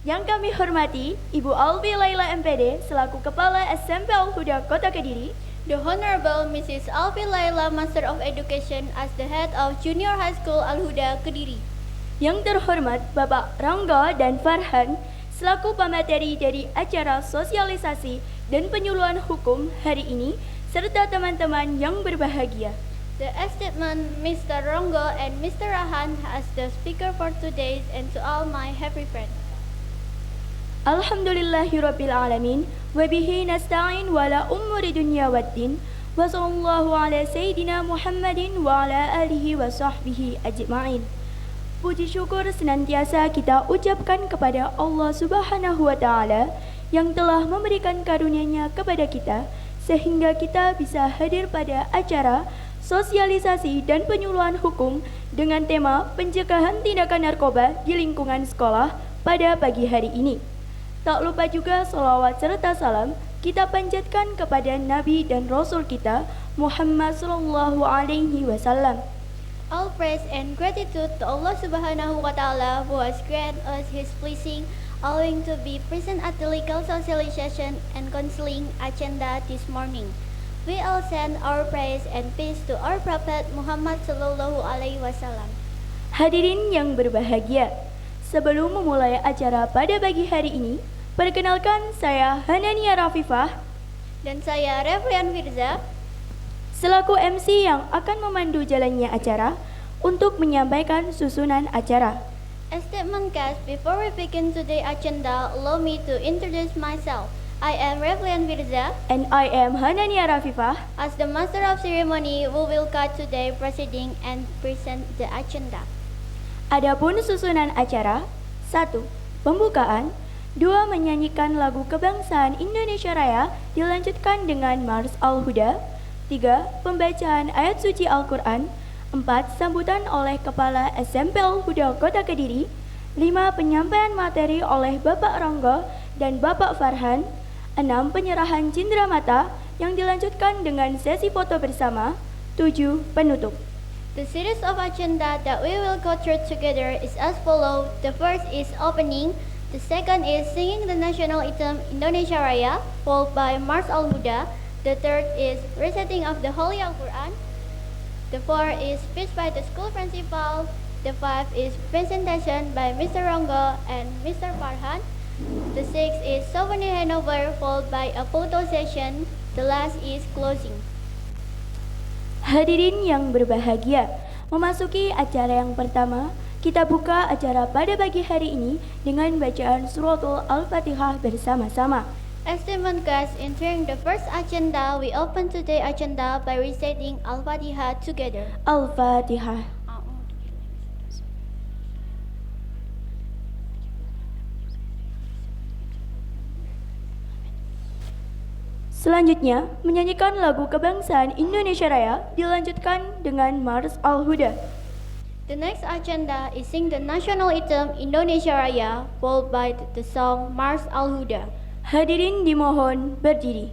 Yang kami hormati, Ibu Alvi Laila MPD selaku Kepala SMP Al-Huda Kota Kediri, The Honorable Mrs. Alfi Laila, Master of Education as the Head of Junior High School Al-Huda Kediri. yang terhormat Bapak Rangga dan Farhan selaku pemateri dari acara sosialisasi dan penyuluhan hukum hari ini, serta teman-teman yang berbahagia. The esteemed Mr. Ronggo and Mr. Rahan as the speaker for today, and to all my happy friends. Alhamdulillahirabbil alamin wa bihi nasta'in wala umuri dunya waddin wa sallallahu ala sayyidina Muhammadin wa ala alihi wa sahbihi ajma'in. Puji syukur senantiasa kita ucapkan kepada Allah Subhanahu wa taala yang telah memberikan karunia-Nya kepada kita sehingga kita bisa hadir pada acara sosialisasi dan penyuluhan hukum dengan tema pencegahan tindakan narkoba di lingkungan sekolah pada pagi hari ini. Tak lupa juga salawat serta salam kita panjatkan kepada Nabi dan Rasul kita Muhammad sallallahu alaihi wasallam. All praise and gratitude to Allah Subhanahu wa Ta'ala who has granted us His blessing, allowing to be present at the legal socialization and counseling agenda this morning. We all send our praise and peace to our Prophet Muhammad sallallahu alaihi wasallam. Hadirin yang berbahagia, sebelum memulai acara pada pagi hari ini, perkenalkan saya Hanania Rafifah Dan saya Reflian Firza selaku MC yang akan memandu jalannya acara untuk menyampaikan susunan acara. As statement guest, before we begin today's agenda, allow me to introduce myself. I am Reflian Firza. And I am Hanania Rafifah. As the master of ceremony, we will guide today proceeding and present the agenda. Adapun susunan acara: 1. Pembukaan. 2. Menyanyikan lagu kebangsaan Indonesia Raya dilanjutkan dengan Mars Al-Huda. 3. Pembacaan ayat suci Al-Quran. 4. Sambutan oleh Kepala SMP Al-Huda Kota Kediri. 5. Penyampaian materi oleh Bapak Rangga dan Bapak Farhan. 6. Penyerahan cindramata yang dilanjutkan dengan sesi foto bersama. 7. Penutup. The series of agenda that we will go through together is as follows. The first is opening. The second is singing the national anthem Indonesia Raya, followed by Mars Al-Huda. The third is reciting of the Holy Al-Quran. The fourth is speech by the school principal. The fifth is presentation by Mr. Ronggo and Mr. Farhan. The sixth is souvenir handover, followed by a photo session. The last is closing. Hadirin yang berbahagia, memasuki acara yang pertama, kita buka acara pada pagi hari ini dengan bacaan suratul Al-Fatihah bersama-sama. Esteemed guests, entering the first agenda, we open today's agenda by reciting Al-Fatihah together. Al-Fatihah. Selanjutnya, menyanyikan lagu kebangsaan Indonesia Raya dilanjutkan dengan Mars Al-Huda. The next agenda is sing the national anthem Indonesia Raya, followed by the song Mars Al-Huda. Hadirin dimohon berdiri.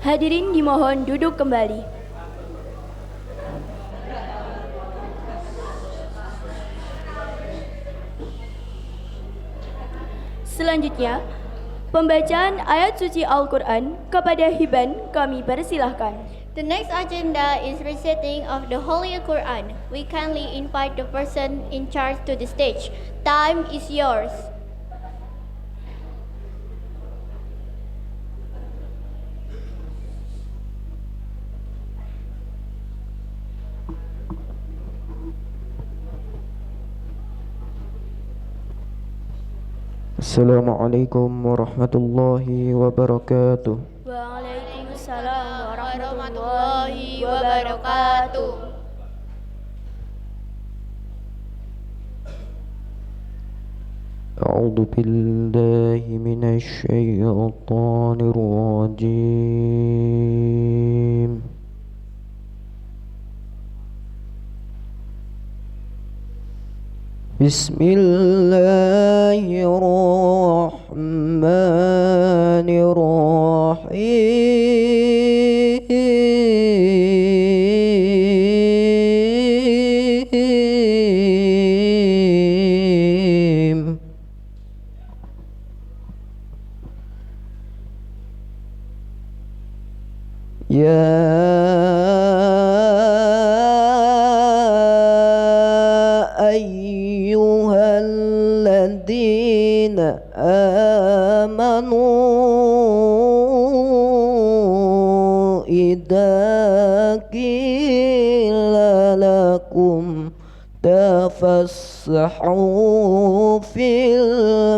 Hadirin dimohon duduk kembali. Selanjutnya, pembacaan ayat suci Al-Quran kepada Hiban kami persilahkan. The next agenda is reciting of the Holy Quran. We kindly invite the person in charge to the stage. Time is yours. Assalamualaikum warahmatullahi wabarakatuh. Waalaikumsalam Warahmatullahi wabarakatuh. A'udzu billahi minasy syaithanir rajim. Bismillahirrahmanirrahim. Ayyuhalladzina amanu idza qila lakum tafassahu fil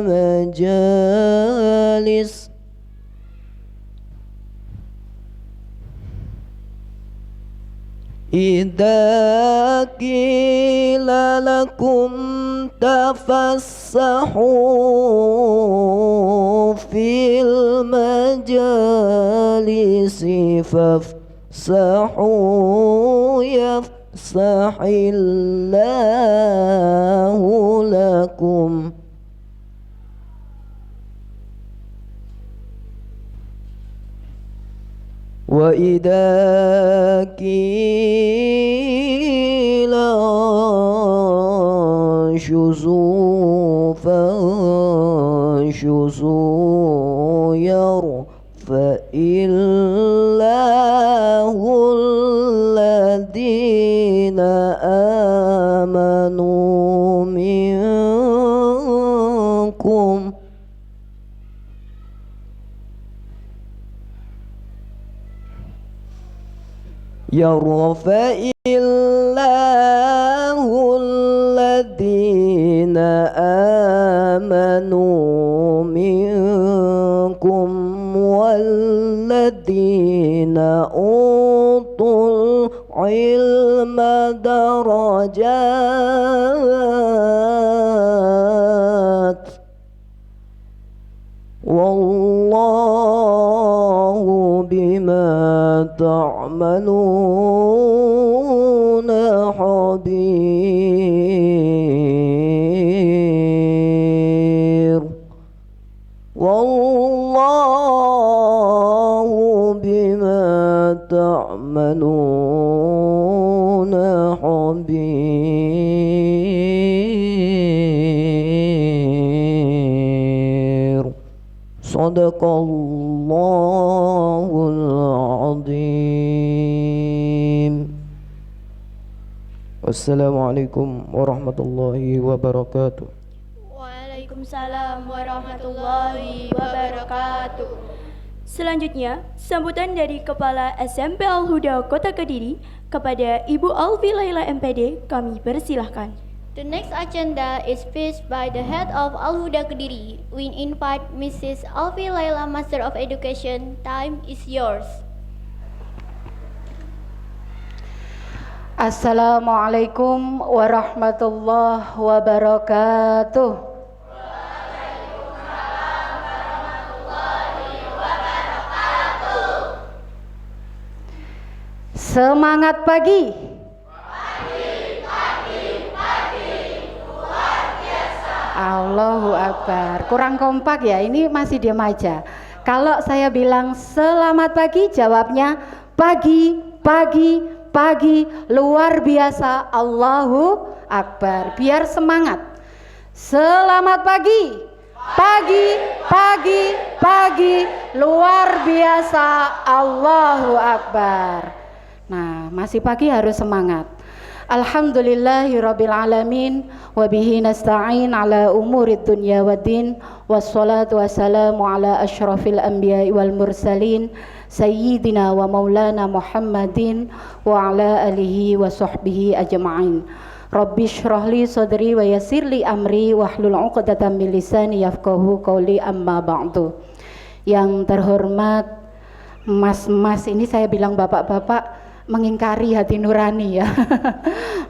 majalis idza qila lakum tafassahu fil majalisi fafsahu yafsahillahu lakum wa idza qila shuzu fanshuzu yarfa'illahu alladhina amanu minkum yarfa'illahu alladhina amanu minkum walladhina utul ilma darajat wallahu bima ta'maluna khabir wallahu bima ta'maluna khabir. Sadaqallahul azim. Wassalamualaikum warahmatullahi wabarakatuh. Waalaikumsalam warahmatullahi wabarakatuh. Selanjutnya, sambutan dari Kepala SMP Al-Huda Kota Kediri kepada Ibu Alfi Laila MPD kami persilahkan. The next agenda is speech by the head of Al-Huda Kediri. We invite Mrs. Alfi Laila, Master of Education. Time is yours. Assalamualaikum warahmatullahi wabarakatuh. Semangat pagi. Allahu Akbar. Kurang kompak ya, ini masih diam aja. Kalau saya bilang selamat pagi, jawabnya pagi, pagi, pagi, luar biasa, Allahu Akbar. Biar semangat. Selamat pagi, pagi, pagi, pagi, luar biasa, Allahu Akbar. Nah, masih pagi harus semangat. Alhamdulillahirabbil alamin wa bihi nasta'in ala umurid dunya waddin wassalatu wassalamu ala asyrafil anbiya'i wal mursalin sayyidina wa maulana Muhammadin wa ala alihi wa sahbihi ajma'in. Rabbi shrah li sadri wa yassir li amri wahlul 'uqdatam min lisani yafqahu qawli, amma ba'du. Yang terhormat mas-mas, ini saya bilang bapak-bapak mengingkari hati nurani ya.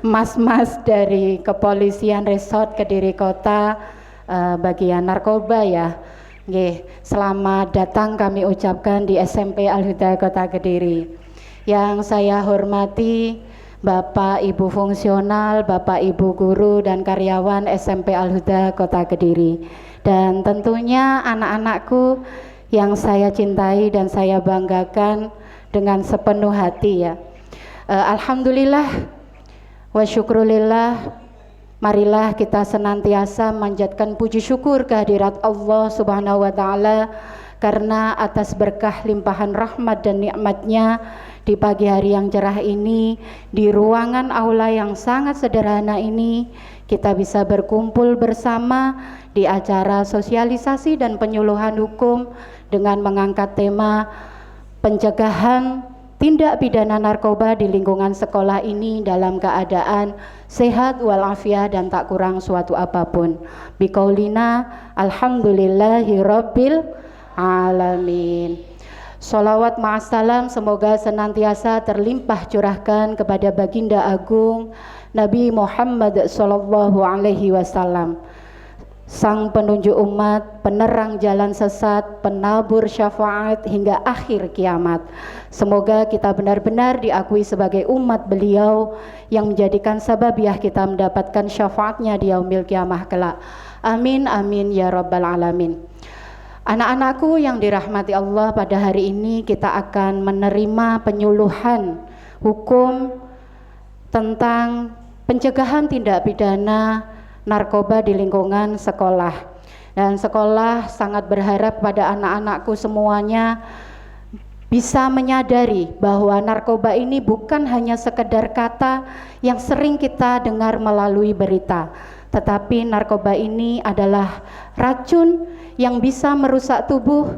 Mas-mas dari Kepolisian Resort Kediri Kota, bagian narkoba ya. Nggih, selamat datang kami ucapkan di SMP Al-Huda Kota Kediri. Yang saya hormati Bapak Ibu fungsional, Bapak Ibu guru dan karyawan SMP Al-Huda Kota Kediri. Dan tentunya anak-anakku yang saya cintai dan saya banggakan dengan sepenuh hati ya. Alhamdulillah wa syukrulillah, marilah kita senantiasa manjatkan puji syukur kehadirat Allah Subhanahu wa taala, karena atas berkah limpahan rahmat dan nikmatnya di pagi hari yang cerah ini, di ruangan aula yang sangat sederhana ini, kita bisa berkumpul bersama di acara sosialisasi dan penyuluhan hukum dengan mengangkat tema pencegahan tindak pidana narkoba di lingkungan sekolah ini dalam keadaan sehat walafiat dan tak kurang suatu apapun. Biqaulina alhamdulillahirabbil alamin. Sholawat ma'assalam semoga senantiasa terlimpah curahkan kepada baginda agung Nabi Muhammad sallallahu alaihi wasallam, sang penunjuk umat, penerang jalan sesat, penabur syafaat hingga akhir kiamat. Semoga kita benar-benar diakui sebagai umat beliau yang menjadikan sababiah kita mendapatkan syafaatnya di yaumil kiamah kelak. Amin amin ya rabbal alamin. Anak-anakku yang dirahmati Allah, pada hari ini kita akan menerima penyuluhan hukum tentang pencegahan tindak pidana narkoba di lingkungan sekolah. Dan sekolah sangat berharap pada anak-anakku semuanya bisa menyadari bahwa narkoba ini bukan hanya sekedar kata yang sering kita dengar melalui berita, tetapi narkoba ini adalah racun yang bisa merusak tubuh,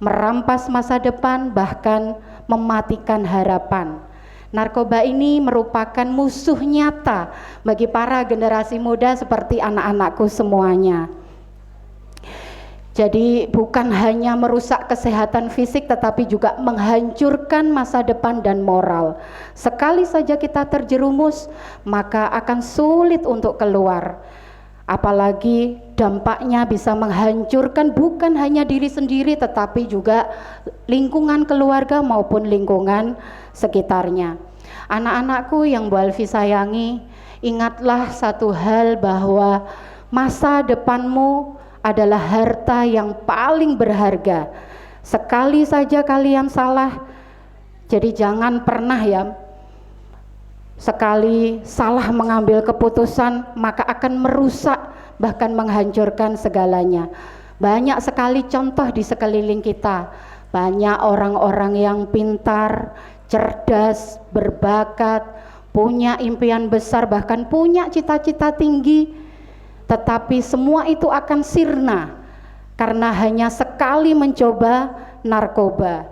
merampas masa depan, bahkan mematikan harapan. Narkoba ini merupakan musuh nyata bagi para generasi muda seperti anak-anakku semuanya. Jadi bukan hanya merusak kesehatan fisik, tetapi juga menghancurkan masa depan dan moral. Sekali saja kita terjerumus, maka akan sulit untuk keluar. Apalagi dampaknya bisa menghancurkan bukan hanya diri sendiri, tetapi juga lingkungan keluarga maupun lingkungan sekitarnya. Anak-anakku yang Bu Alfi sayangi, ingatlah satu hal, bahwa masa depanmu adalah harta yang paling berharga. Sekali saja kalian salah, jadi jangan pernah ya, sekali salah mengambil keputusan maka akan merusak bahkan menghancurkan segalanya. Banyak sekali contoh di sekeliling kita, banyak orang-orang yang pintar, cerdas, berbakat, punya impian besar, bahkan punya cita-cita tinggi, tetapi semua itu akan sirna karena hanya sekali mencoba narkoba.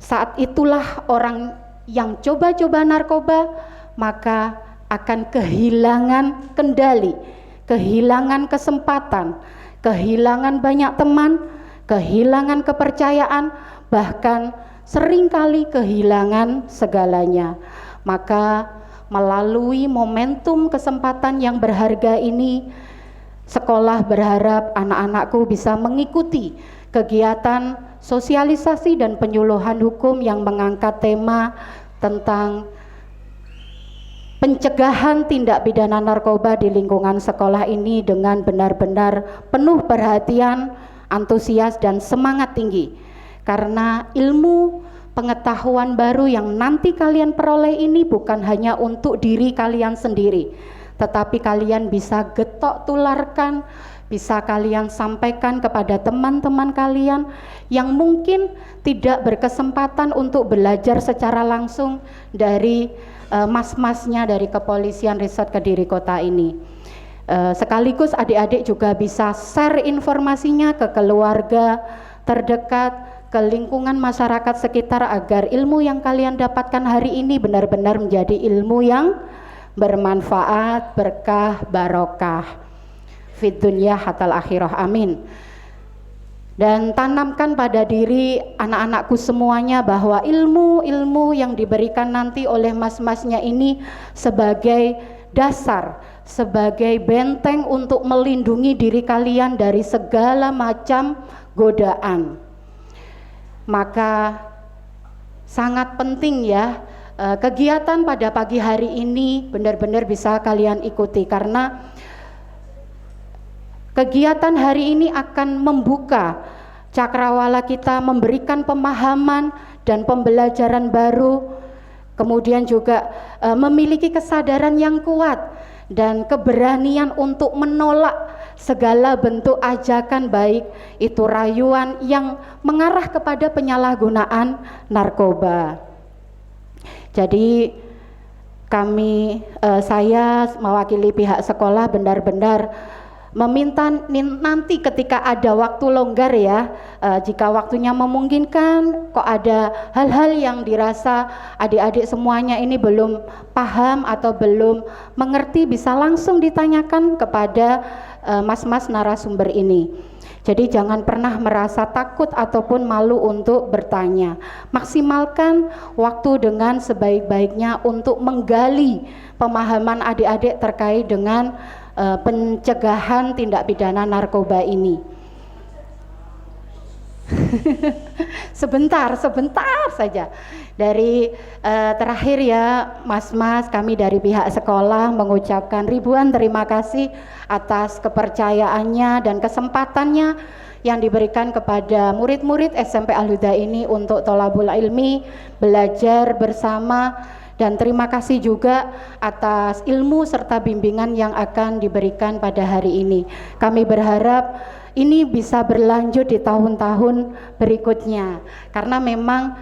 Saat itulah orang yang coba-coba narkoba maka akan kehilangan kendali, kehilangan kesempatan, kehilangan banyak teman, kehilangan kepercayaan, bahkan seringkali kehilangan segalanya. Maka melalui momentum kesempatan yang berharga ini, sekolah berharap anak-anakku bisa mengikuti kegiatan sosialisasi dan penyuluhan hukum yang mengangkat tema tentang pencegahan tindak pidana narkoba di lingkungan sekolah ini dengan benar-benar penuh perhatian, antusias dan semangat tinggi. Karena ilmu pengetahuan baru yang nanti kalian peroleh ini bukan hanya untuk diri kalian sendiri, tetapi kalian bisa getok tularkan, bisa kalian sampaikan kepada teman-teman kalian yang mungkin tidak berkesempatan untuk belajar secara langsung dari mas-masnya dari Kepolisian Resort Kediri Kota ini. Sekaligus adik-adik juga bisa share informasinya ke keluarga terdekat, ke lingkungan masyarakat sekitar, agar ilmu yang kalian dapatkan hari ini benar-benar menjadi ilmu yang bermanfaat, berkah, barokah fid dunya hatal akhirah, amin. Dan tanamkan pada diri anak-anakku semuanya bahwa ilmu-ilmu yang diberikan nanti oleh mas-masnya ini sebagai dasar, sebagai benteng untuk melindungi diri kalian dari segala macam godaan. Maka sangat penting ya, kegiatan pada pagi hari ini benar-benar bisa kalian ikuti, karena kegiatan hari ini akan membuka cakrawala kita, memberikan pemahaman dan pembelajaran baru, kemudian juga memiliki kesadaran yang kuat dan keberanian untuk menolak segala bentuk ajakan, baik itu rayuan yang mengarah kepada penyalahgunaan narkoba. Jadi saya mewakili pihak sekolah benar-benar meminta nanti ketika ada waktu longgar ya, jika waktunya memungkinkan, kok ada hal-hal yang dirasa adik-adik semuanya ini belum paham atau belum mengerti, bisa langsung ditanyakan kepada mas-mas narasumber ini. Jadi jangan pernah merasa takut ataupun malu untuk bertanya. Maksimalkan waktu dengan sebaik-baiknya untuk menggali pemahaman adik-adik terkait dengan pencegahan tindak pidana narkoba ini. sebentar saja. Dari terakhir ya mas-mas, kami dari pihak sekolah mengucapkan ribuan terima kasih atas kepercayaannya dan kesempatannya yang diberikan kepada murid-murid SMP Al-Huda ini untuk tholabul ilmi, belajar bersama. Dan terima kasih juga atas ilmu serta bimbingan yang akan diberikan pada hari ini. Kami berharap ini bisa berlanjut di tahun-tahun berikutnya, karena memang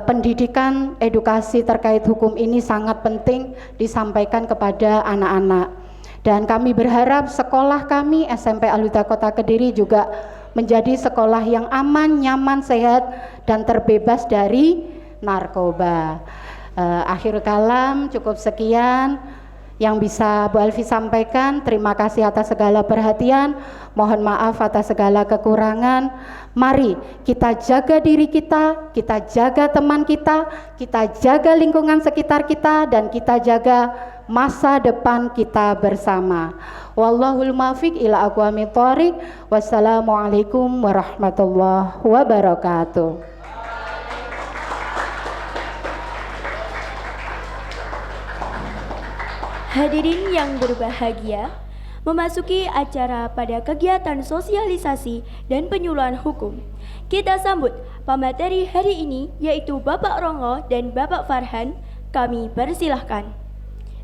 pendidikan edukasi terkait hukum ini sangat penting disampaikan kepada anak-anak. Dan kami berharap sekolah kami SMP Al-Huda Kota Kediri juga menjadi sekolah yang aman, nyaman, sehat, dan terbebas dari narkoba. Akhir kalam, cukup sekian yang bisa Bu Alfi sampaikan. Terima kasih atas segala perhatian, mohon maaf atas segala kekurangan. Mari kita jaga diri kita jaga teman kita jaga lingkungan sekitar kita, dan kita jaga masa depan kita bersama. Wallahul muwaffiq ila aqwamit thoriq. Wassalamualaikum warahmatullahi wabarakatuh. Hadirin yang berbahagia, memasuki acara pada kegiatan sosialisasi dan penyuluhan hukum. Kita sambut pemateri hari ini, yaitu Bapak Ronggo dan Bapak Farhan. Kami persilahkan.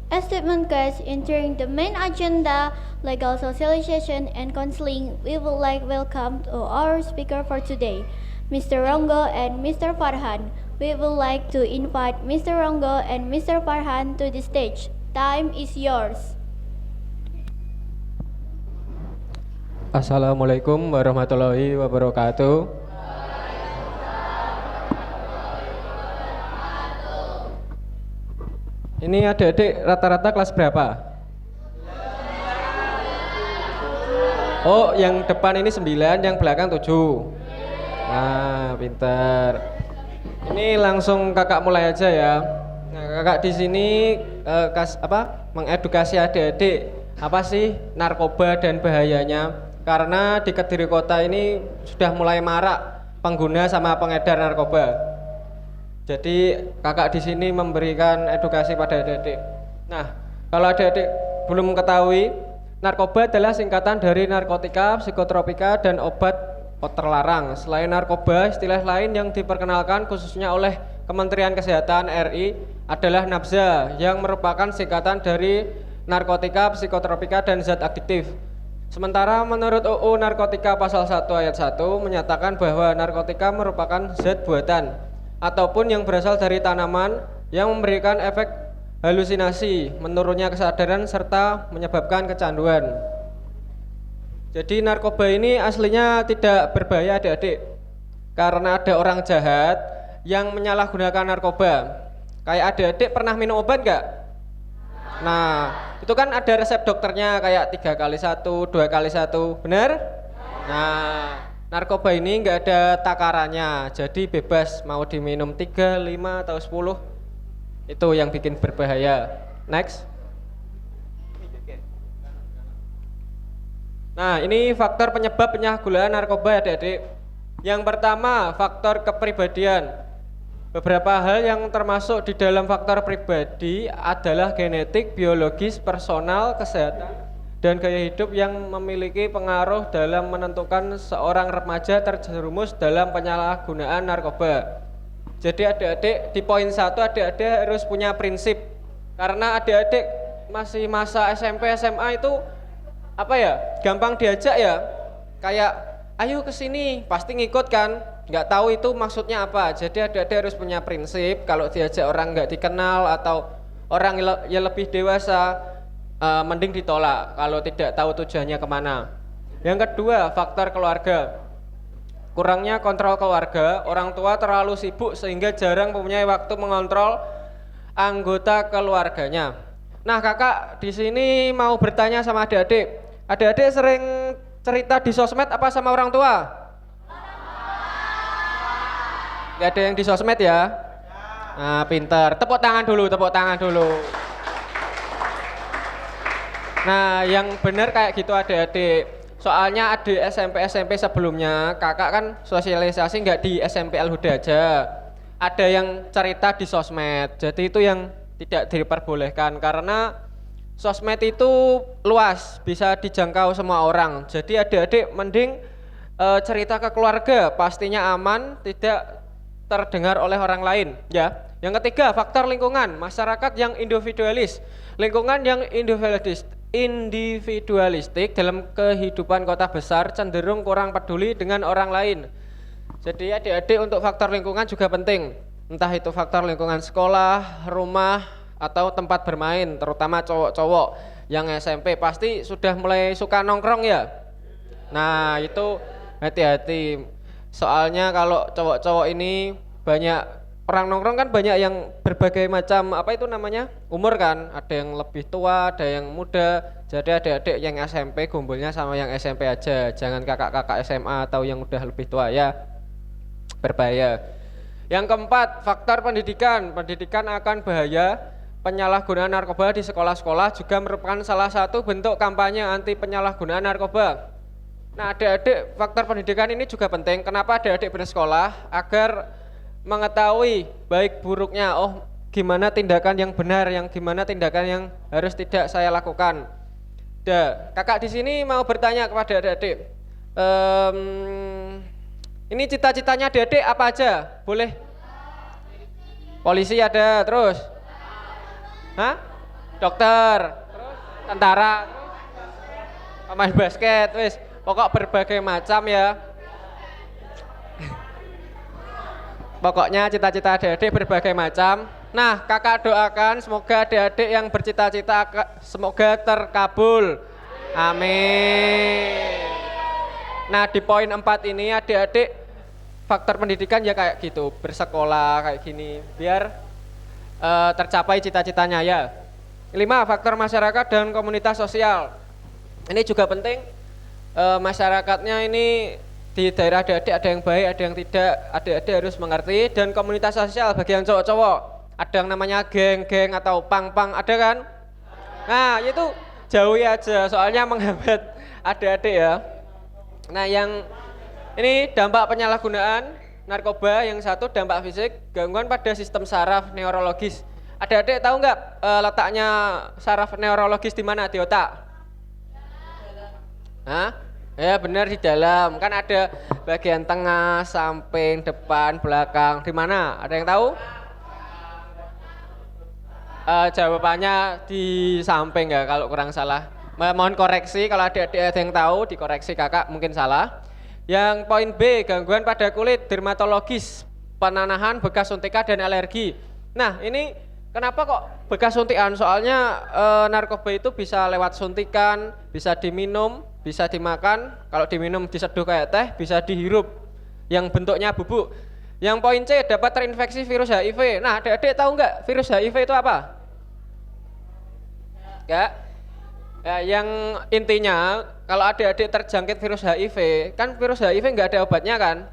As statement guys, entering the main agenda, legal socialization and counseling, we would like welcome to our speaker for today, Mr. Ronggo and Mr. Farhan. We would like to invite Mr. Ronggo and Mr. Farhan to the stage. Time is yours. Assalamualaikum warahmatullahi wabarakatuh. Ini adik-adik rata-rata kelas berapa? Oh, yang depan ini 9, yang belakang 7. Nah, pintar. Ini langsung kakak mulai aja ya. Nah, kakak di sini mengedukasi adik-adik apa sih narkoba dan bahayanya, karena di Kediri Kota ini sudah mulai marak pengguna sama pengedar narkoba. Jadi kakak di sini memberikan edukasi pada adik-adik. Nah, kalau adik-adik belum mengetahui, narkoba adalah singkatan dari narkotika, psikotropika, dan obat terlarang. Selain narkoba, istilah lain yang diperkenalkan khususnya oleh Kementerian Kesehatan RI adalah nabza yang merupakan singkatan dari narkotika, psikotropika, dan zat adiktif. Sementara menurut UU Narkotika Pasal 1 Ayat 1 menyatakan bahwa narkotika merupakan zat buatan ataupun yang berasal dari tanaman yang memberikan efek halusinasi, menurunnya kesadaran, serta menyebabkan kecanduan. Jadi narkoba ini aslinya tidak berbahaya adik-adik, karena ada orang jahat yang menyalahgunakan narkoba. Kayak adik-adik pernah minum obat nggak? Nah, itu kan ada resep dokternya kayak 3x1, 2x1, benar? Nah, narkoba ini nggak ada takarannya, jadi bebas mau diminum 3, 5, atau 10. Itu yang bikin berbahaya. Next. Nah, ini faktor penyebab penyalahgunaan narkoba adik-adik. Yang pertama, faktor kepribadian. Beberapa hal yang termasuk di dalam faktor pribadi adalah genetik, biologis, personal, kesehatan, dan gaya hidup yang memiliki pengaruh dalam menentukan seorang remaja terjerumus dalam penyalahgunaan narkoba. Jadi adik-adik di poin 1 adik-adik harus punya prinsip. Karena adik-adik masih masa SMP, SMA itu gampang diajak ya. Kayak ayo kesini, pasti ngikut kan. Nggak tahu itu maksudnya apa. Jadi adik-adik harus punya prinsip. Kalau diajak orang nggak dikenal atau orang yang lebih dewasa, mending ditolak kalau tidak tahu tujuannya kemana. Yang kedua, faktor keluarga. Kurangnya kontrol keluarga. Orang tua terlalu sibuk sehingga jarang mempunyai waktu mengontrol anggota keluarganya. Nah, kakak di sini mau bertanya sama adik-adik. Adik-adik sering cerita di sosmed apa sama orang tua? Gak ada yang di sosmed ya? Nah, pinter. Tepuk tangan dulu, tepuk tangan dulu. Nah, yang benar kayak gitu adik-adik. Soalnya adik SMP sebelumnya, kakak kan sosialisasi nggak di SMP Al Huda aja. Ada yang cerita di sosmed. Jadi itu yang tidak diperbolehkan karena sosmed itu luas, bisa dijangkau semua orang. Jadi adik-adik mending cerita ke keluarga, pastinya aman, tidak terdengar oleh orang lain ya. Yang ketiga, faktor lingkungan. Masyarakat yang individualis. Lingkungan yang individualistik dalam kehidupan kota besar cenderung kurang peduli dengan orang lain. Jadi adik-adik untuk faktor lingkungan juga penting. Entah itu faktor lingkungan sekolah, rumah, atau tempat bermain, terutama cowok-cowok yang SMP pasti sudah mulai suka nongkrong ya. Nah, itu hati-hati. Soalnya kalau cowok-cowok ini banyak orang nongkrong kan banyak yang berbagai macam umur kan, ada yang lebih tua, ada yang muda. Jadi adik-adik yang SMP kumpulnya sama yang SMP aja, jangan kakak-kakak SMA atau yang udah lebih tua ya, berbahaya. Yang keempat, faktor pendidikan. Pendidikan akan bahaya. Penyalahgunaan narkoba di sekolah-sekolah juga merupakan salah satu bentuk kampanye anti penyalahgunaan narkoba. Nah, adik-adik, faktor pendidikan ini juga penting. Kenapa adik-adik bersekolah? Agar mengetahui baik buruknya, gimana tindakan yang benar, yang gimana tindakan yang harus tidak saya lakukan. Kakak di sini mau bertanya kepada adik-adik. Ini cita-citanya adik-adik apa aja? Boleh? Polisi ada, terus? Dokter, terus tentara, pemain basket, wis. Pokok berbagai macam ya. Pokoknya cita-cita adik-adik berbagai macam. Nah, kakak doakan semoga adik-adik yang bercita-cita semoga terkabul. Amin. Nah, di poin 4 ini adik-adik faktor pendidikan ya kayak gitu, bersekolah kayak gini biar tercapai cita-citanya ya. 5, faktor masyarakat dan komunitas sosial. Ini juga penting. Masyarakatnya ini di daerah adik-adik ada yang baik, ada yang tidak. Adik-adik harus mengerti. Dan komunitas sosial bagi yang cowok-cowok, ada yang namanya geng-geng atau pang-pang, ada kan? Nah, itu jauhi aja, soalnya menghambat adik-adik ya. Nah, yang ini dampak penyalahgunaan narkoba. Yang satu dampak fisik, gangguan pada sistem saraf neurologis. Adik-adik tahu nggak letaknya saraf neurologis di mana di otak? Ya benar di dalam. Kan ada bagian tengah, samping, depan, belakang. Di mana? Ada yang tahu? Jawabannya di samping ya kalau kurang salah. Mohon koreksi kalau ada yang tahu dikoreksi kakak mungkin salah. Yang poin B, gangguan pada kulit dermatologis, penanahan bekas suntikan dan alergi. Nah ini kenapa kok bekas suntikan? Soalnya narkoba itu bisa lewat suntikan, bisa diminum, bisa dimakan. Kalau diminum diseduh kayak teh, bisa dihirup yang bentuknya bubuk. Yang poin C, dapat terinfeksi virus HIV. Nah adik-adik tahu nggak virus HIV itu apa? Ya, yang intinya kalau adik-adik terjangkit virus HIV, kan virus HIV nggak ada obatnya kan?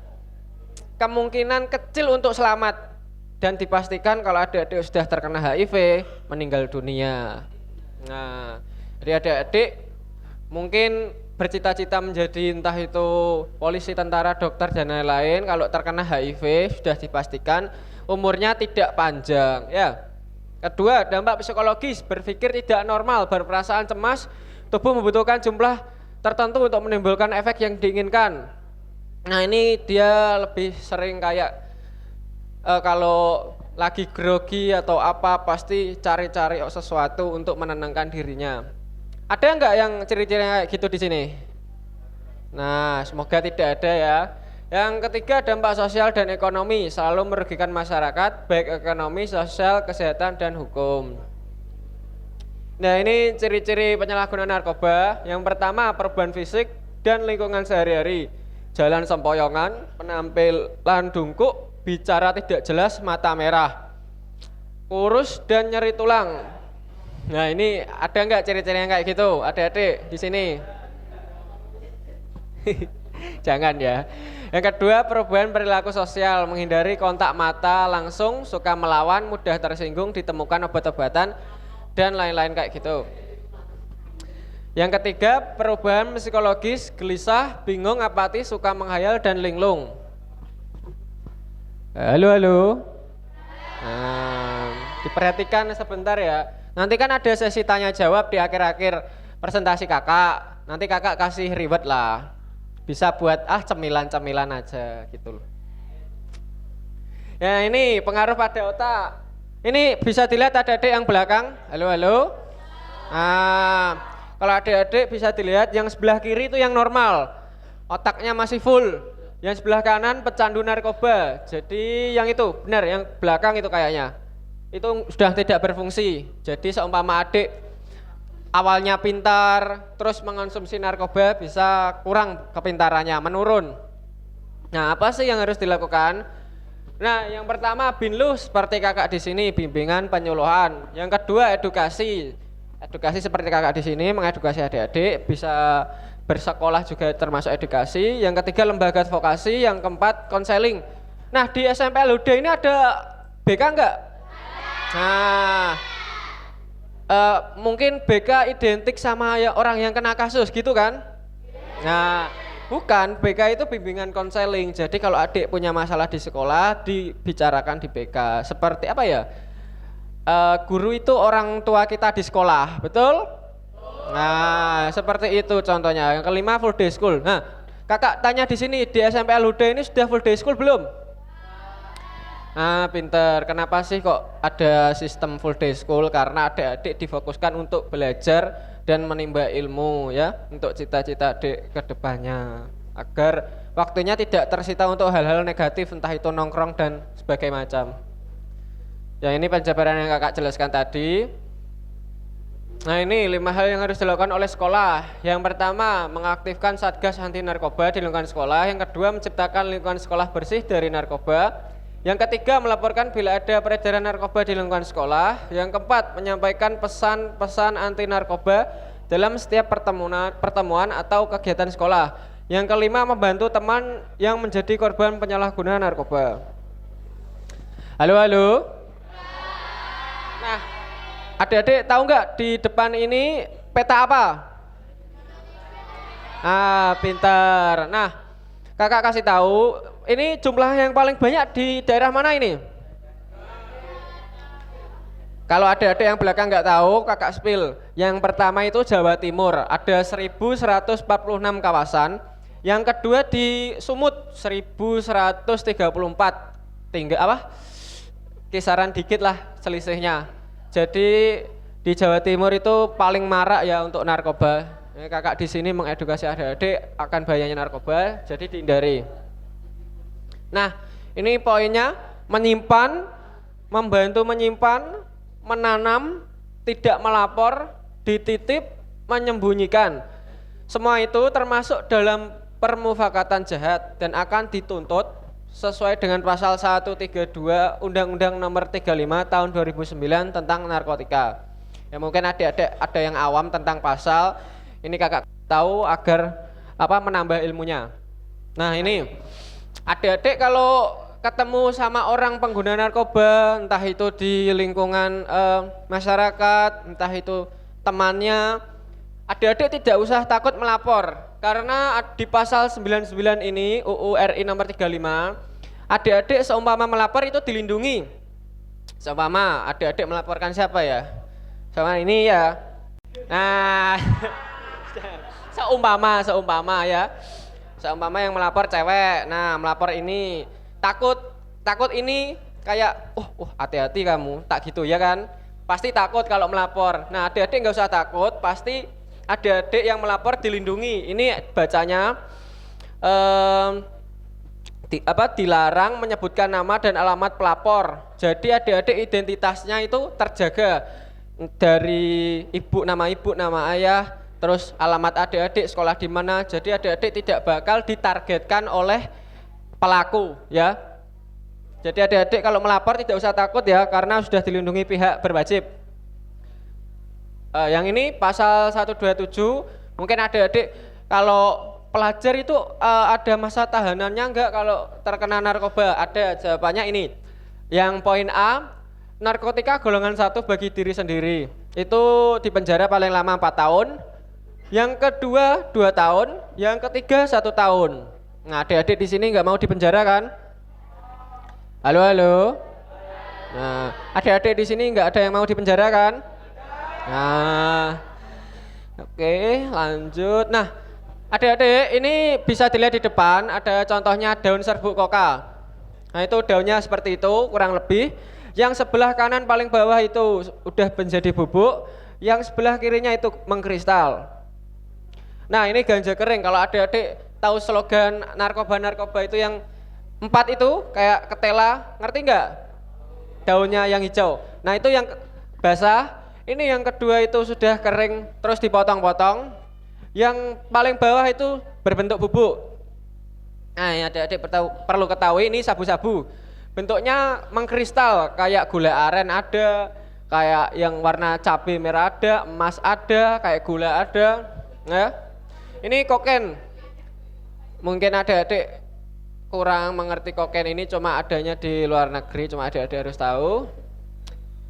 Kemungkinan kecil untuk selamat dan dipastikan kalau adik-adik sudah terkena HIV meninggal dunia. Nah, jadi adik-adik mungkin bercita-cita menjadi entah itu polisi, tentara, dokter dan lain-lain. Kalau terkena HIV sudah dipastikan umurnya tidak panjang, ya. Kedua, dampak psikologis, berpikir tidak normal, berperasaan cemas, tubuh membutuhkan jumlah tertentu untuk menimbulkan efek yang diinginkan. Nah ini dia lebih sering kayak kalau lagi grogi atau apa pasti cari-cari sesuatu untuk menenangkan dirinya. Ada nggak yang ciri-ciri kayak gitu di sini? Nah semoga tidak ada ya. Yang ketiga, dampak sosial dan ekonomi, selalu merugikan masyarakat, baik ekonomi, sosial, kesehatan, dan hukum. Nah ini ciri-ciri penyalahgunaan narkoba. Yang pertama, perubahan fisik dan lingkungan sehari-hari. Jalan sempoyongan, penampilan dungkuk, bicara tidak jelas, mata merah, kurus dan nyeri tulang. Nah ini ada nggak ciri-ciri yang kayak gitu? Adik-adik di sini? Jangan ya. Yang kedua, perubahan perilaku sosial, menghindari kontak mata langsung, suka melawan, mudah tersinggung, ditemukan obat-obatan dan lain-lain kayak gitu. Yang ketiga, perubahan psikologis, gelisah, bingung, apati, suka menghayal dan linglung. Halo. Nah, diperhatikan sebentar ya. Nanti kan ada sesi tanya jawab di akhir-akhir presentasi kakak. Nanti kakak kasih reward lah. Bisa buat cemilan-cemilan aja gitu loh. Ya ini pengaruh pada otak. Ini bisa dilihat adik-adik yang belakang. Halo. Nah, kalau adik-adik bisa dilihat yang sebelah kiri itu yang normal. Otaknya masih full. Yang sebelah kanan pecandu narkoba. Jadi yang itu benar, yang belakang itu kayaknya. Itu sudah tidak berfungsi. Jadi seumpama adik awalnya pintar, terus mengonsumsi narkoba bisa kurang kepintarannya, menurun. Nah, apa sih yang harus dilakukan? Nah, yang pertama binlu seperti kakak di sini, bimbingan penyuluhan. Yang kedua edukasi. Edukasi seperti kakak di sini, mengedukasi adik-adik, bisa bersekolah juga termasuk edukasi. Yang ketiga lembaga advokasi, yang keempat konseling. Nah, di SMP LUD ini ada BK enggak? Nah, mungkin BK identik sama orang yang kena kasus gitu kan? Nah, bukan, BK itu bimbingan konseling. Jadi kalau adik punya masalah di sekolah, dibicarakan di BK. Seperti apa ya? Guru itu orang tua kita di sekolah, betul? Nah, seperti itu contohnya. Yang kelima full day school. Nah, kakak tanya di sini di SMP LUD ini sudah full day school belum? Nah, pinter. Kenapa sih kok ada sistem full day school? Karena adik-adik difokuskan untuk belajar dan menimba ilmu ya, untuk cita-cita adik ke depannya. Agar waktunya tidak tersita untuk hal-hal negatif, entah itu nongkrong dan sebagainya macam. Ya ini penjabaran yang kakak jelaskan tadi. Nah ini 5 hal yang harus dilakukan oleh sekolah. Yang pertama, mengaktifkan satgas anti narkoba di lingkungan sekolah. Yang kedua, menciptakan lingkungan sekolah bersih dari narkoba. Yang ketiga, melaporkan bila ada peredaran narkoba di lingkungan sekolah. Yang keempat, menyampaikan pesan-pesan anti narkoba dalam setiap pertemuan atau kegiatan sekolah. Yang kelima, membantu teman yang menjadi korban penyalahgunaan narkoba. Halo. Nah, adik-adik tahu nggak di depan ini peta apa? Pintar. Nah, kakak kasih tahu. Ini jumlah yang paling banyak di daerah mana ini? Kalau adik-adik yang belakang nggak tahu, kakak spill. Yang pertama itu Jawa Timur, ada 1146 kawasan. Yang kedua di Sumut 1134. Tinggal apa? Kisaran dikit lah selisihnya. Jadi di Jawa Timur itu paling marak ya untuk narkoba. Kakak di sini mengedukasi adik-adik akan bahayanya narkoba, jadi dihindari. Nah, ini poinnya menyimpan, membantu menyimpan, menanam, tidak melapor, dititip, menyembunyikan. Semua itu termasuk dalam permufakatan jahat dan akan dituntut sesuai dengan pasal 132 Undang-Undang Nomor 35 Tahun 2009 tentang narkotika. Ya mungkin adik-adik ada yang awam tentang pasal, ini kakak tahu agar menambah ilmunya. Nah ini adik-adik kalau ketemu sama orang pengguna narkoba, entah itu di lingkungan masyarakat, entah itu temannya, adik-adik tidak usah takut melapor. Karena di pasal 99 ini UU RI nomor 35, adik-adik seumpama melapor itu dilindungi. Seumpama adik-adik melaporkan siapa ya? Sama ini ya. Nah, seumpama ya. Seumpama yang melapor cewek, nah melapor ini takut ini kayak hati-hati kamu, tak gitu ya kan, pasti takut kalau melapor. Nah adik-adik nggak usah takut, pasti adik-adik yang melapor dilindungi. Ini bacanya dilarang menyebutkan nama dan alamat pelapor. Jadi adik-adik identitasnya itu terjaga dari nama ibu, nama ayah, terus alamat adik-adik sekolah di mana. Jadi adik-adik tidak bakal ditargetkan oleh pelaku ya. Jadi adik-adik kalau melapor tidak usah takut ya, karena sudah dilindungi pihak berwajib. Yang ini pasal 127, mungkin adik-adik kalau pelajar itu ada masa tahanannya enggak kalau terkena narkoba? Ada, jawabannya ini. Yang poin A, narkotika golongan 1 bagi diri sendiri itu dipenjara paling lama 4 tahun. Yang kedua 2 tahun, yang ketiga 1 tahun. Nah, adik-adik di sini nggak mau dipenjara kan? Halo. Nah, adik-adik di sini nggak ada yang mau dipenjara kan? Nah, oke, lanjut. Nah, adik-adik ini bisa dilihat di depan ada contohnya daun serbuk koka. Nah, itu daunnya seperti itu kurang lebih. Yang sebelah kanan paling bawah itu udah menjadi bubuk, yang sebelah kirinya itu mengkristal. Nah, ini ganja kering. Kalau adik-adik tahu slogan narkoba itu yang 4 itu kayak ketela, ngerti nggak? Daunnya yang hijau. Nah itu yang basah. Ini yang kedua itu sudah kering terus dipotong-potong. Yang paling bawah itu berbentuk bubuk. Nah ya adik-adik perlu ketahui ini sabu-sabu. Bentuknya mengkristal kayak gula aren ada, kayak yang warna cabai merah ada, emas ada, kayak gula ada. Ya. Ini kokain. Mungkin adik-adik kurang mengerti kokain ini, cuma adanya di luar negeri, cuma adik-adik harus tahu.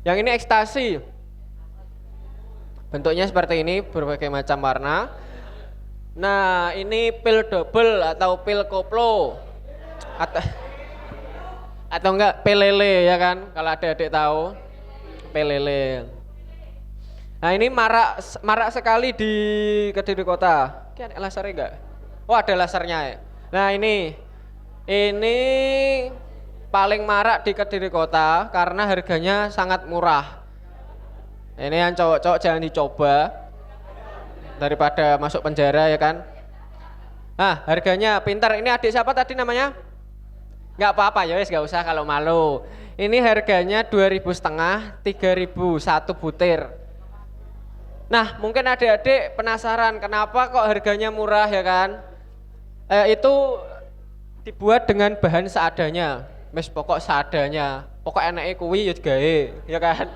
Yang ini ekstasi. Bentuknya seperti ini, berbagai macam warna. Nah, ini pil double atau pil koplo. Atau enggak pil lele ya kan, kalau adik-adik tahu. Pil lele. Nah, ini marak sekali di Kediri Kota. Ini ada lasernya enggak? Oh, ada lasernya ya. Nah, ini paling marak di Kediri Kota karena harganya sangat murah. Ini yang cowok-cowok jangan dicoba daripada masuk penjara ya kan. Nah, harganya pintar. Ini adik siapa tadi namanya? Enggak apa-apa ya wis, enggak usah kalau malu. Ini harganya 2.500, 3.000 satu butir. Nah, mungkin adik-adik penasaran kenapa kok harganya murah ya kan? Itu dibuat dengan bahan seadanya. Mes pokok seadanya. Pokok enake kuwi ya gawe, ya kan?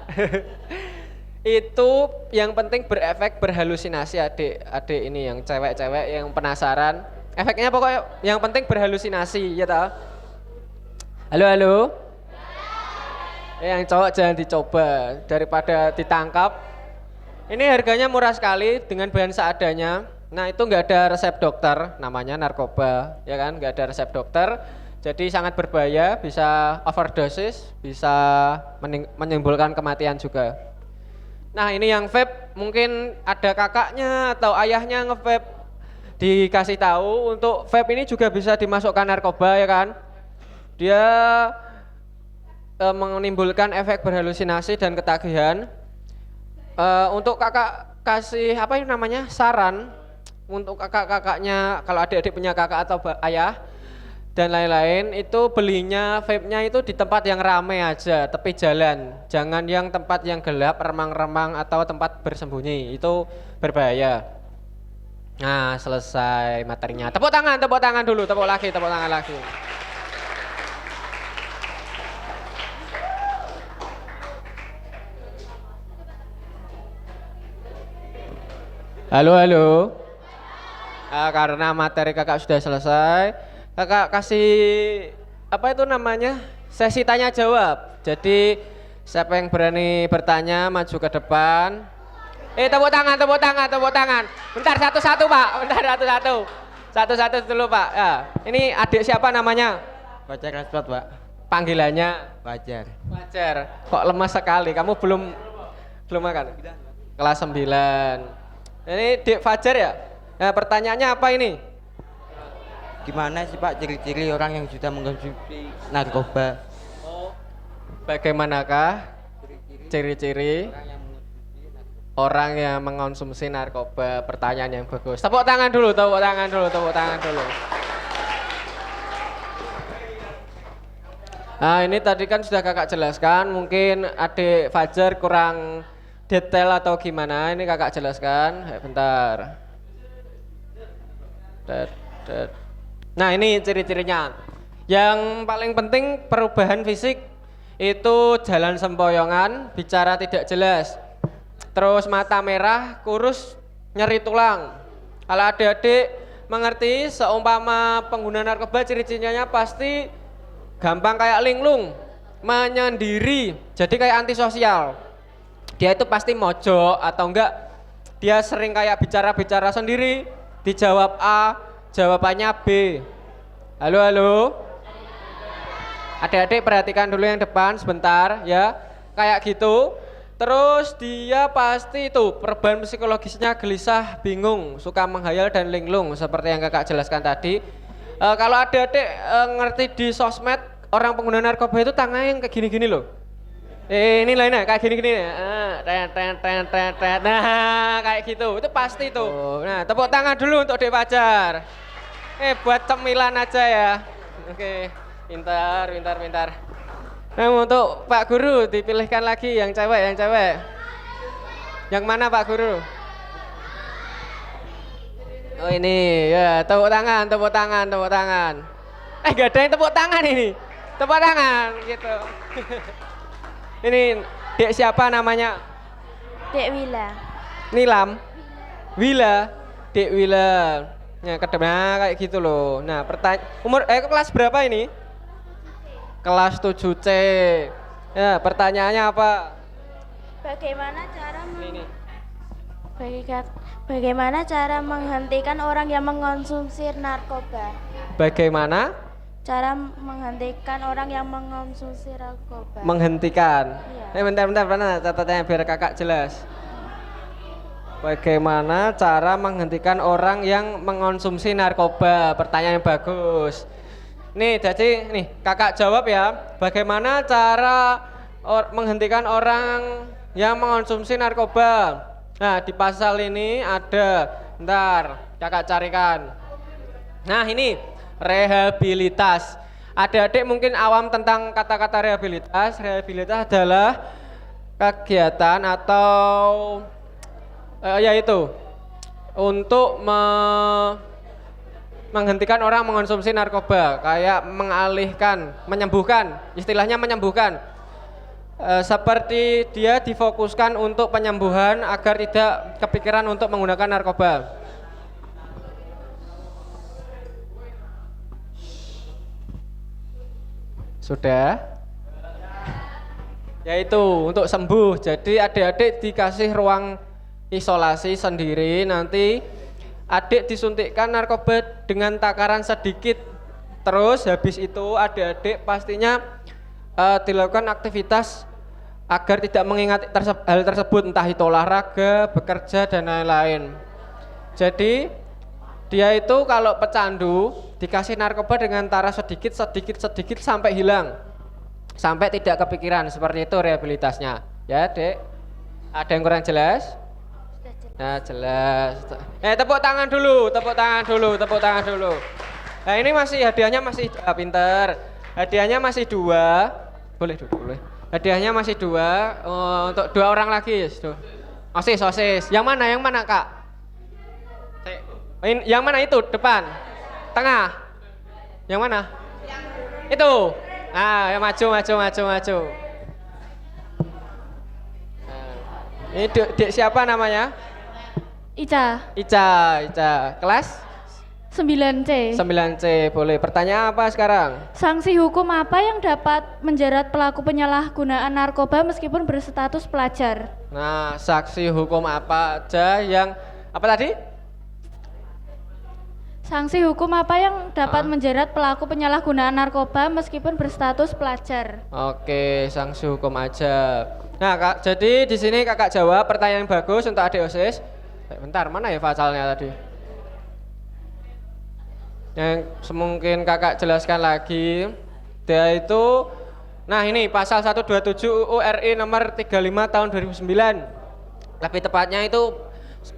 Itu yang penting berefek berhalusinasi adik-adik ini yang cewek-cewek yang penasaran. Efeknya pokoknya yang penting berhalusinasi, ya tahu? Halo. Yang cowok jangan dicoba daripada ditangkap. Ini harganya murah sekali dengan bahan seadanya. Nah itu nggak ada resep dokter, namanya narkoba, ya kan? Nggak ada resep dokter. Jadi sangat berbahaya, bisa overdosis, bisa menimbulkan kematian juga. Nah ini yang vape, mungkin ada kakaknya atau ayahnya nge-vape, dikasih tahu untuk vape ini juga bisa dimasukkan narkoba ya kan. Dia menimbulkan efek berhalusinasi dan ketagihan. Untuk kakak kasih apa ini namanya saran untuk kakak-kakaknya, kalau adik-adik punya kakak atau ayah dan lain-lain, itu belinya vape-nya itu di tempat yang ramai aja, tepi jalan. Jangan yang tempat yang gelap, remang-remang atau tempat bersembunyi, itu berbahaya. Nah, selesai materinya. Tepuk tangan dulu, tepuk tangan lagi. Halo. Karena materi kakak sudah selesai, kakak kasih apa itu namanya sesi tanya jawab. Jadi siapa yang berani bertanya maju ke depan. Tepuk tangan. Bentar satu-satu Pak, satu-satu dulu Pak. Ya, ini adik siapa namanya? Fajar Aspat, Pak. Panggilannya? Fajar. Kok lemas sekali, kamu belum makan? Kelas 9. Ini Dik Fajar ya? Nah pertanyaannya apa ini? Gimana sih Pak ciri-ciri orang yang sudah mengkonsumsi narkoba? Bagaimanakah ciri-ciri orang yang mengkonsumsi narkoba? Pertanyaan yang bagus. Tepuk tangan dulu. Nah ini tadi kan sudah kakak jelaskan, mungkin adik Fajar kurang detail atau gimana, ini kakak jelaskan. Bentar. Nah ini ciri-cirinya. Yang paling penting perubahan fisik itu jalan sempoyongan, bicara tidak jelas, terus mata merah, kurus, nyeri tulang. Kalau adik-adik mengerti, seumpama pengguna narkoba ciri-cirinya pasti gampang kayak linglung, menyendiri, jadi kayak antisosial. Dia itu pasti mojok atau enggak, dia sering kayak bicara-bicara sendiri, dijawab A, jawabannya B. Halo. Adik-adik perhatikan dulu yang depan sebentar ya, kayak gitu. Terus dia pasti itu perubahan psikologisnya gelisah, bingung, suka menghayal dan linglung seperti yang kakak jelaskan tadi. Kalau adik-adik ngerti di sosmed, orang pengguna narkoba itu tangannya yang kayak gini-gini loh. Ini lainnya kayak gini-gini. Nah, kayak gitu. Itu pasti tuh. Nah, tepuk tangan dulu untuk Dek Fajar. Buat cemilan aja ya. Oke, pintar. Nah, untuk Pak Guru dipilihkan lagi yang cewek. Yang mana Pak Guru? Oh ini, ya tepuk tangan. Gak ada yang tepuk tangan ini. Tepuk tangan gitu. Ini Dek siapa namanya? Dek Wila. Nilam? Wila? Dek Wila. Ya kedemah kayak gitu loh. Nah umur kelas berapa ini? Kelas 7C. Ya pertanyaannya apa? Bagaimana cara menghentikan orang yang mengkonsumsi narkoba? Bagaimana? Cara menghentikan orang yang mengkonsumsi narkoba. Menghentikan? Iya. Bentar, catatannya biar kakak jelas. Bagaimana cara menghentikan orang yang mengkonsumsi narkoba? Pertanyaan yang bagus. Nih, jadi kakak jawab ya. Bagaimana cara menghentikan orang yang mengkonsumsi narkoba? Nah, di pasal ini ada. Bentar, kakak carikan. Nah, ini rehabilitas. Adik-adik mungkin awam tentang kata-kata rehabilitas. Rehabilitas adalah kegiatan atau yaitu untuk menghentikan orang mengkonsumsi narkoba, kayak mengalihkan, menyembuhkan, istilahnya menyembuhkan. Seperti dia difokuskan untuk penyembuhan agar tidak kepikiran untuk menggunakan narkoba. Sudah? Yaitu untuk sembuh. Jadi adik-adik dikasih ruang isolasi sendiri. Nanti adik disuntikkan narkoba dengan takaran sedikit Terus habis itu adik-adik pastinya dilakukan aktivitas agar tidak mengingat hal tersebut, entah itu olahraga, bekerja dan lain-lain. Jadi dia itu kalau pecandu dikasih narkoba dengan cara sedikit sampai hilang, sampai tidak kepikiran. Seperti itu rehabilitasnya. Ya, Dek. Ada yang kurang jelas? Nah, jelas. Tepuk tangan dulu. Nah, ini masih hadiahnya masih pinter. Hadiahnya masih 2. Boleh. Hadiahnya masih 2 untuk 2 orang lagi. Osis. Yang mana, Kak? Yang mana itu? Depan? Tengah? Yang mana? Itu. Nah, maju. Nah, ini dek siapa namanya? Ica, Kelas 9C. 9C. Boleh. Pertanyaan apa sekarang? Sanksi hukum apa yang dapat menjerat pelaku penyalahgunaan narkoba meskipun berstatus pelajar? Nah, sanksi hukum apa aja yang apa tadi? Sanksi hukum apa yang dapat menjerat pelaku penyalahgunaan narkoba meskipun berstatus pelajar? Oke, sanksi hukum aja. Nah, Kak, jadi di sini Kakak jawab pertanyaan yang bagus untuk adik OSIS. Bentar, mana ya pasalnya tadi? Yang mungkin Kakak jelaskan lagi. Dia itu, nah ini pasal 127 UU RI nomor 35 tahun 2009. Lebih tepatnya itu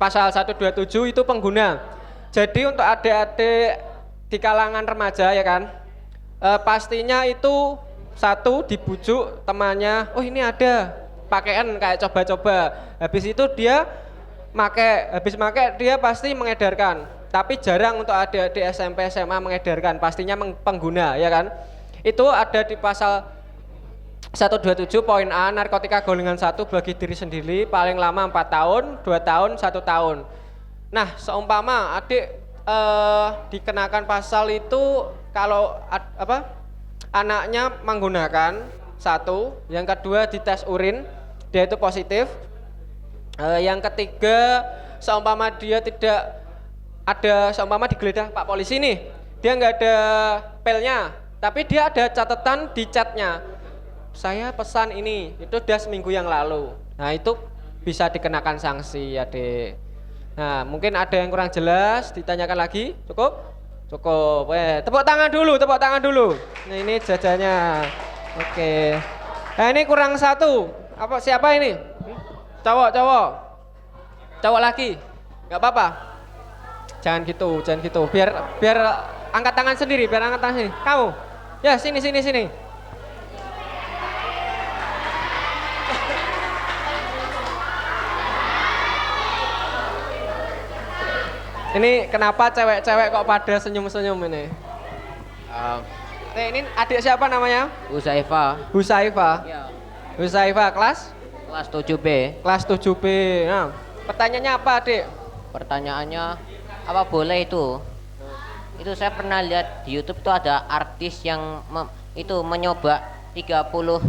pasal 127 itu pengguna. Jadi untuk adik-adik di kalangan remaja ya kan, pastinya itu satu dibujuk temannya, oh ini ada pakaian kayak coba-coba. Habis itu dia habis make dia pasti mengedarkan. Tapi jarang untuk adik-adik SMP SMA mengedarkan, pastinya pengguna ya kan. Itu ada di pasal 127 poin A, narkotika golongan 1 bagi diri sendiri paling lama 4 tahun, 2 tahun, 1 tahun. Nah, seumpama adik dikenakan pasal itu kalau anaknya menggunakan 1, yang kedua dites urin dia itu positif, yang ketiga seumpama dia tidak ada, seumpama digeledah Pak Polisi nih, dia nggak ada pelnya, tapi dia ada catatan di chatnya, saya pesan ini, itu udah seminggu yang lalu. Nah itu bisa dikenakan sanksi adik. Nah mungkin ada yang kurang jelas, ditanyakan lagi, cukup? Cukup, tepuk tangan dulu. Nah ini jajannya, oke. Nah ini kurang 1, siapa ini? Cowok lagi, nggak apa-apa. Jangan gitu. Biar angkat tangan sendiri, Kamu, ya sini. Ini kenapa cewek-cewek kok pada senyum-senyum ini? Ini adik siapa namanya? Husaifa. Ya. Husaifa kelas 7B. Kelas 7B. Nah, pertanyaannya apa, Adik? Pertanyaannya, apa boleh itu? Itu saya pernah lihat di YouTube itu ada artis yang mencoba 30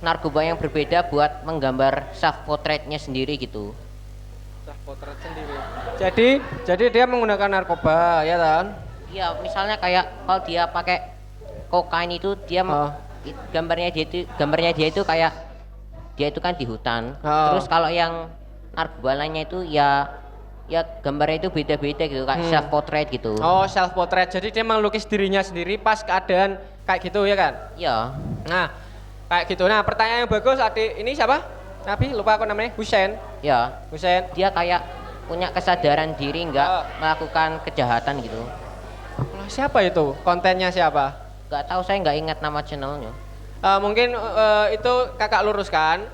narkoba yang berbeda buat menggambar self portraitnya sendiri gitu. Self portrait sendiri. Jadi dia menggunakan narkoba, ya kan? Iya, misalnya kayak kalau dia pakai kokain itu dia gambarnya dia itu kayak dia itu kan di hutan. Terus kalau yang narkoba lainnya itu ya gambarnya itu beda-beda gitu, kayak self portrait gitu. Oh, self portrait. Jadi dia melukis dirinya sendiri pas keadaan kayak gitu ya kan? Iya. Nah, kayak gitu. Nah, pertanyaan yang bagus adik. Ini siapa? Nabi, lupa aku namanya. Husain. Ya. Husain. Dia kayak punya kesadaran diri nggak melakukan kejahatan gitu. Siapa itu? Kontennya siapa? Nggak tahu, saya nggak ingat nama channelnya. Mungkin itu kakak luruskan.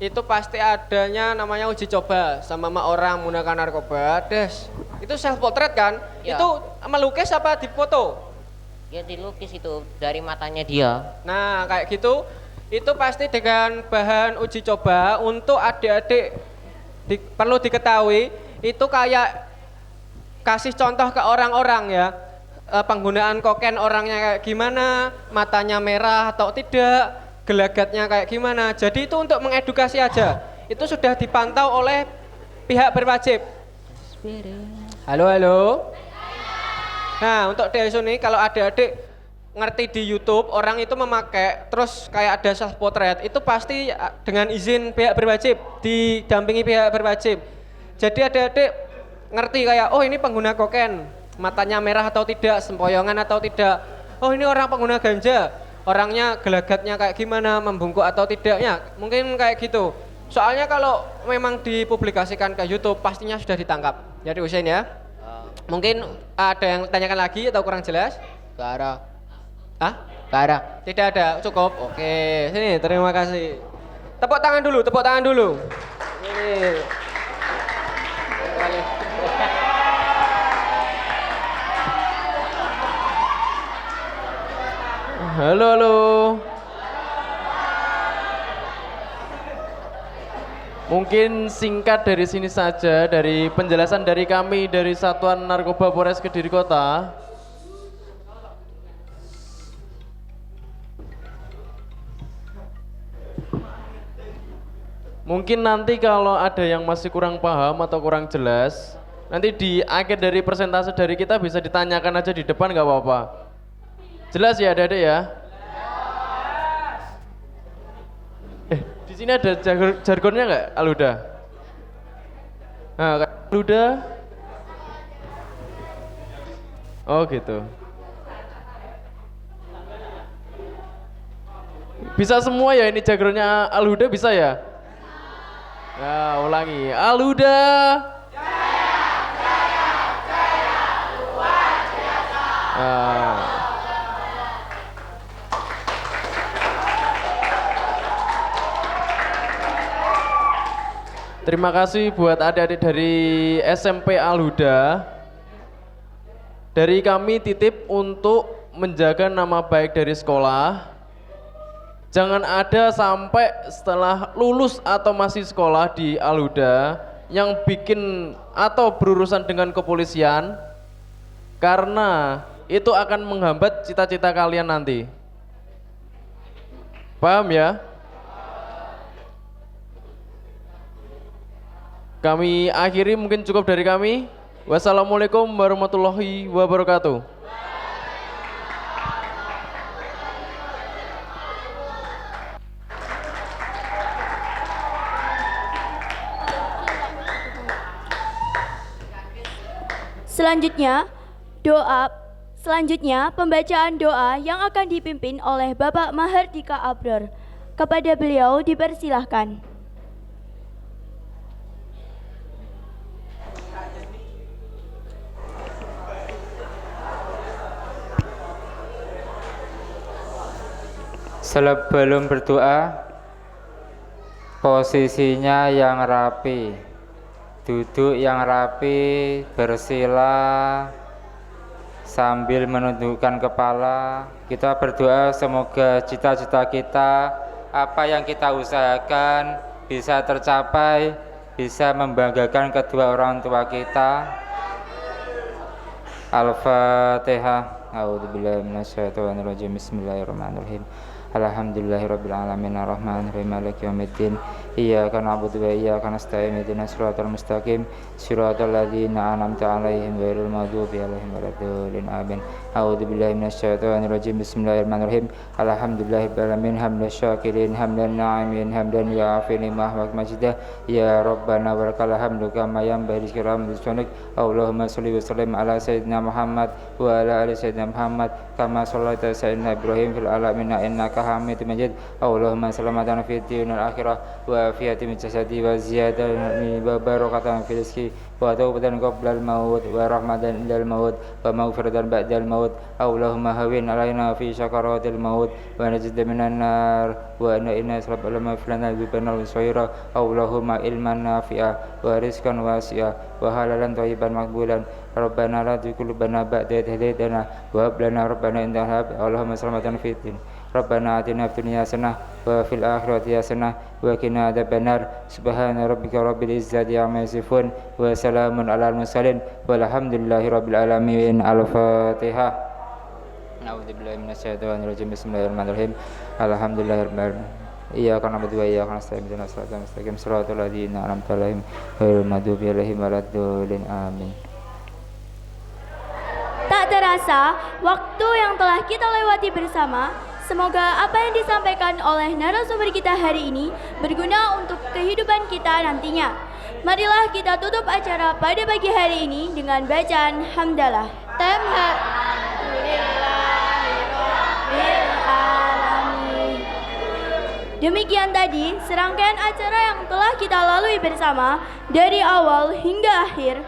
Itu pasti adanya namanya uji coba sama orang menggunakan narkoba. Itu self portrait kan? Ya. Itu melukis apa difoto? Ya dilukis itu dari matanya dia. Nah kayak gitu, itu pasti dengan bahan uji coba untuk adik-adik perlu diketahui. Itu kayak kasih contoh ke orang-orang ya, penggunaan kokain orangnya kayak gimana, matanya merah atau tidak, gelagatnya kayak gimana. Jadi itu untuk mengedukasi aja. Itu sudah dipantau oleh pihak berwajib. Halo. Nah untuk Desun ini kalau adik-adik ngerti di YouTube orang itu memakai terus kayak ada self portrait itu pasti dengan izin pihak berwajib, didampingi pihak berwajib. Jadi adik-adik ngerti kayak oh ini pengguna kokain, matanya merah atau tidak, sempoyongan atau tidak. Oh ini orang pengguna ganja, orangnya gelagatnya kayak gimana, membungkuk atau tidaknya, mungkin kayak gitu. Soalnya kalau memang dipublikasikan ke YouTube pastinya sudah ditangkap. Jadi Husein ya. Mungkin ada yang tanyakan lagi atau kurang jelas? Gak ada. Hah? Gak ada. Tidak ada, cukup. Oke, sini terima kasih. Tepuk tangan dulu, tepuk tangan dulu. Ini. Halo, halo. Mungkin singkat dari sini saja, dari penjelasan dari kami dari Satuan Narkoba Polres Kediri Kota. Mungkin nanti kalau ada yang masih kurang paham atau kurang jelas, nanti di akhir dari persentase dari kita bisa ditanyakan aja di depan, nggak apa-apa. Jelas ya adik-adik ya? Di sini ada jargonnya nggak, Aluda? Nah, Aluda? Oh gitu. Bisa semua ya ini jargonnya Aluda bisa ya? Ya, ulangi. Aluda. Luar biasa. Terima kasih buat adik-adik dari SMP Al-Huda. Dari kami titip untuk menjaga nama baik dari sekolah. Jangan ada sampai setelah lulus atau masih sekolah di Al-Huda yang bikin atau berurusan dengan kepolisian, karena itu akan menghambat cita-cita kalian nanti. Paham ya? Kami akhiri mungkin cukup dari kami. Wassalamualaikum warahmatullahi wabarakatuh. Selanjutnya pembacaan doa yang akan dipimpin oleh Bapak Mahardika Abror. Kepada beliau dipersilahkan. Sebelum berdoa, posisinya yang rapi, duduk yang rapi, bersila sambil menundukkan kepala. Kita berdoa semoga cita-cita kita, apa yang kita usahakan bisa tercapai, bisa membanggakan kedua orang tua kita. Al-Fatihah. A'udzubillahi minasyaitonirrajim. Bismillahirrahmanirrahim. Alhamdulillahirabbil alamin arrahmanirrahim maliki yaumiddin iyyaka na'budu wa iyyaka nasta'in ihdinas siratal mustaqim siratal ladzina an'amta 'alaihim ghairil maghdubi 'alaihim waladdallin amin. A'udzubillahi minasyaitonir rajim. Bismillahirrahmanirrahim. Alhamdulillahirabbil alamin hamdan syakirin hamdan na'imin hamdan ya'fi nimah wa majidah ya rabbana walakal hamdu kama yanbaghi li jalali Allahumma shalli wa sallim ala sayyidina Muhammad wa ala ali sayyidina Muhammad kama shallaita sayyidina Ibrahim fil alamin innaka Hamidum Majid. Allahumma salamatan fid dunya wal akhirah wa afiyatin min jasadi wa ziyadatan wa barakatan fil rizqi wa taubatan qabla al maut wa rahmatan indal maut wa maghfiratan ba'dal maut. Allahumma hawin alaina fi sakaratil maut wa najid minan nar wa inna sallallahu alaihi wa sallam bi banal sayra. Allahumma ilman nafi'a wa rizqan wasi'a wa halalan thayyiban maqbulan. Rabbana la tuzigh qulubana ba'da idh hadaytana wa hab lana rabbana innaka antal wahhab. Allahumma salamatan fid din. Rabbana atina fid dunya hasanah wa fil akhirati hasanah wa qina adzabannar. Subhana rabbika rabbil izzati amma yasifun wa salamun alal mursalin walhamdulillahi rabbil alamin. Al-Fatihah. A'udzubillahi minasyaitonir rajim. Bismillahirrahmanirrahim. Alhamdulillahirabbil alamin. Iyyaka na'budu wa iyyaka nasta'in ihdinas siratal mustaqim siratal ladzina an'amta 'alaihim ghairil maghdubi 'alaihim waladdallin amin. Tak terasa terasa waktu yang telah kita lewati bersama. Semoga apa yang disampaikan oleh narasumber kita hari ini berguna untuk kehidupan kita nantinya. Marilah kita tutup acara pada pagi hari ini dengan bacaan hamdalah. Demikian tadi serangkaian acara yang telah kita lalui bersama dari awal hingga akhir.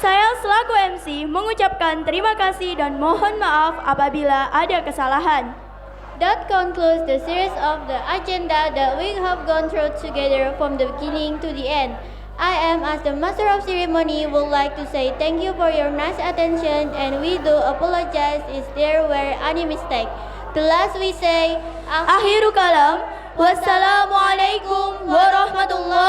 Saya selaku MC mengucapkan terima kasih dan mohon maaf apabila ada kesalahan. That concludes the series of the agenda that we have gone through together from the beginning to the end. I am, as the Master of Ceremony, would like to say thank you for your nice attention, and we do apologize if there were any mistake. The last we say, Akhiru kalam, wassalamualaikum warahmatullahi